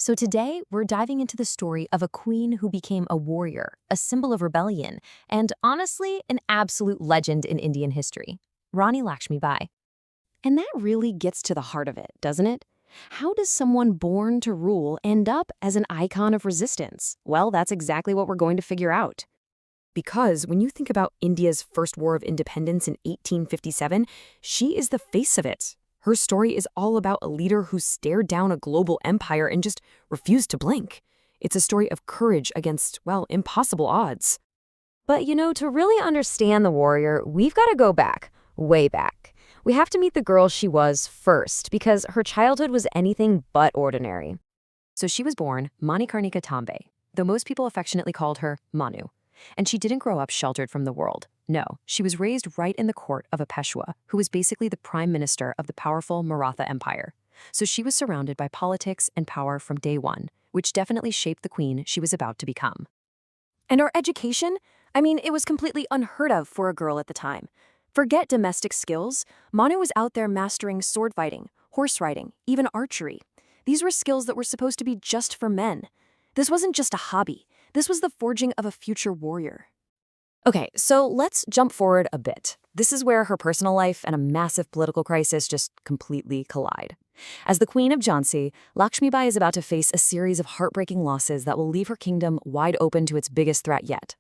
So today, we're diving into the story of a queen who became a warrior, a symbol of rebellion, and honestly, an absolute legend in Indian history, Rani Lakshmibai. And that really gets to the heart of it, doesn't it? How does someone born to rule end up as an icon of resistance? Well, that's exactly what we're going to figure out. Because when you think about India's first war of independence in 1857, she is the face of it. Her story is all about a leader who stared down a global empire and just refused to blink. It's a story of courage against, well, impossible odds. But to really understand the warrior, we've got to go back, way back. We have to meet the girl she was first, because her childhood was anything but ordinary. So she was born Manikarnika Tambe, though most people affectionately called her Manu. And she didn't grow up sheltered from the world. No, she was raised right in the court of a Peshwa, who was basically the prime minister of the powerful Maratha Empire. So she was surrounded by politics and power from day one, which definitely shaped the queen she was about to become. And her education? It was completely unheard of for a girl at the time. Forget domestic skills, Manu was out there mastering sword fighting, horse riding, even archery. These were skills that were supposed to be just for men. This wasn't just a hobby. This was the forging of a future warrior. Okay, so let's jump forward a bit. This is where her personal life and a massive political crisis just completely collide. As the queen of Jhansi, Lakshmibai is about to face a series of heartbreaking losses that will leave her kingdom wide open to its biggest threat yet.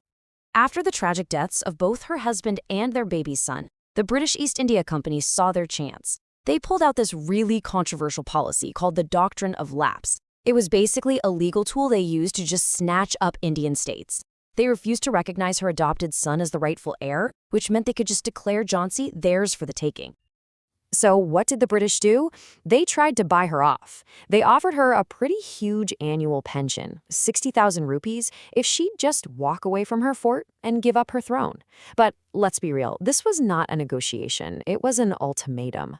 After the tragic deaths of both her husband and their baby son, the British East India Company saw their chance. They pulled out this really controversial policy called the Doctrine of Lapse. It was basically a legal tool they used to just snatch up Indian states. They refused to recognize her adopted son as the rightful heir, which meant they could just declare Jhansi theirs for the taking. So what did the British do? They tried to buy her off. They offered her a pretty huge annual pension, 60,000 rupees, if she'd just walk away from her fort and give up her throne. But let's be real, this was not a negotiation. It was an ultimatum.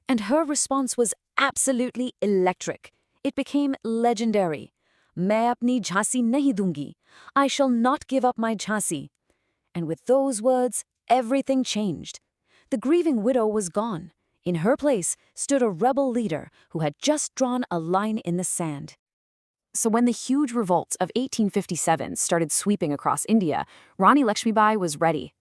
And her response was absolutely electric. It became legendary. "Main apni Jhansi nahi dungi. I shall not give up my Jhansi." And with those words, everything changed. The grieving widow was gone. In her place stood a rebel leader who had just drawn a line in the sand. So when the huge revolt of 1857 started sweeping across India, Rani Lakshmibai was ready.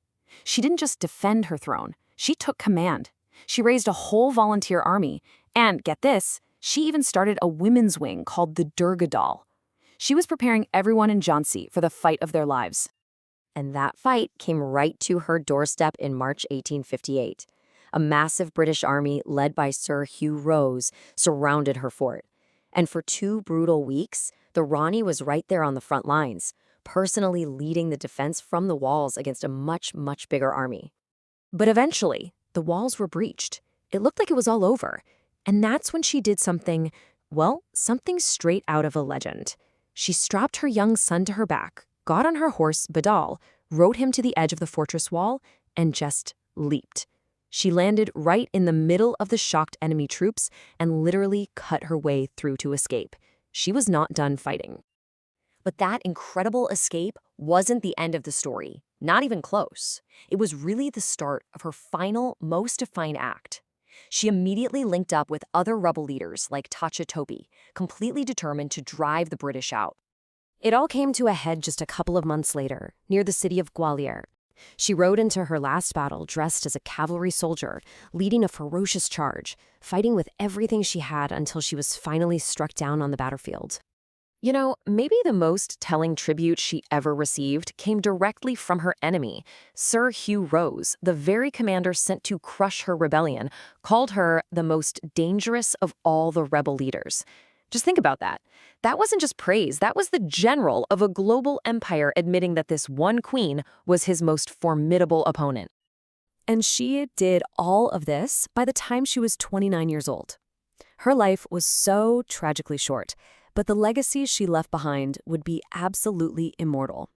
She didn't just defend her throne, she took command. She raised a whole volunteer army, and get this, she even started a women's wing called the Durga Dal. She was preparing everyone in Jhansi for the fight of their lives. And that fight came right to her doorstep in March 1858. A massive British army led by Sir Hugh Rose surrounded her fort. And for 2 brutal weeks, the Rani was right there on the front lines, personally leading the defense from the walls against a much, much bigger army. But eventually, the walls were breached. It looked like it was all over. And that's when she did something, well, something straight out of a legend. She strapped her young son to her back, got on her horse, Badal, rode him to the edge of the fortress wall, and just leaped. She landed right in the middle of the shocked enemy troops and literally cut her way through to escape. She was not done fighting. But that incredible escape wasn't the end of the story, not even close. It was really the start of her final, most defiant act. She immediately linked up with other rebel leaders like Tacha Topi, completely determined to drive the British out. It all came to a head just a couple of months later, near the city of Gwalior. She rode into her last battle dressed as a cavalry soldier, leading a ferocious charge, fighting with everything she had until she was finally struck down on the battlefield. Maybe the most telling tribute she ever received came directly from her enemy. Sir Hugh Rose, the very commander sent to crush her rebellion, called her the most dangerous of all the rebel leaders. Just think about that. That wasn't just praise, that was the general of a global empire admitting that this one queen was his most formidable opponent. And she did all of this by the time she was 29 years old. Her life was so tragically short, but the legacy she left behind would be absolutely immortal.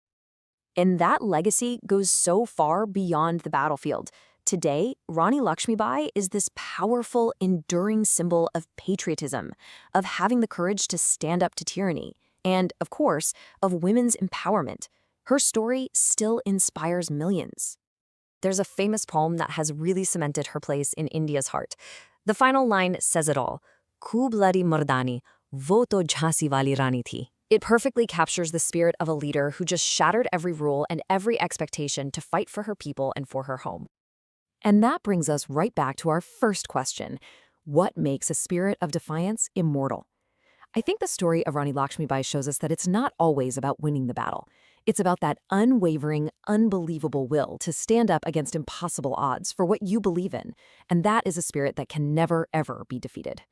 And that legacy goes so far beyond the battlefield. Today, Rani Lakshmibai is this powerful, enduring symbol of patriotism, of having the courage to stand up to tyranny, and, of course, of women's empowerment. Her story still inspires millions. There's a famous poem that has really cemented her place in India's heart. The final line says it all. "Khoob ladi mardani, वो तो झांसी वाली रानी थी. It perfectly captures the spirit of a leader who just shattered every rule and every expectation to fight for her people and for her home. And that brings us right back to our first question. What makes a spirit of defiance immortal? I think the story of Rani Lakshmibai shows us that it's not always about winning the battle. It's about that unwavering, unbelievable will to stand up against impossible odds for what you believe in, and that is a spirit that can never, ever be defeated.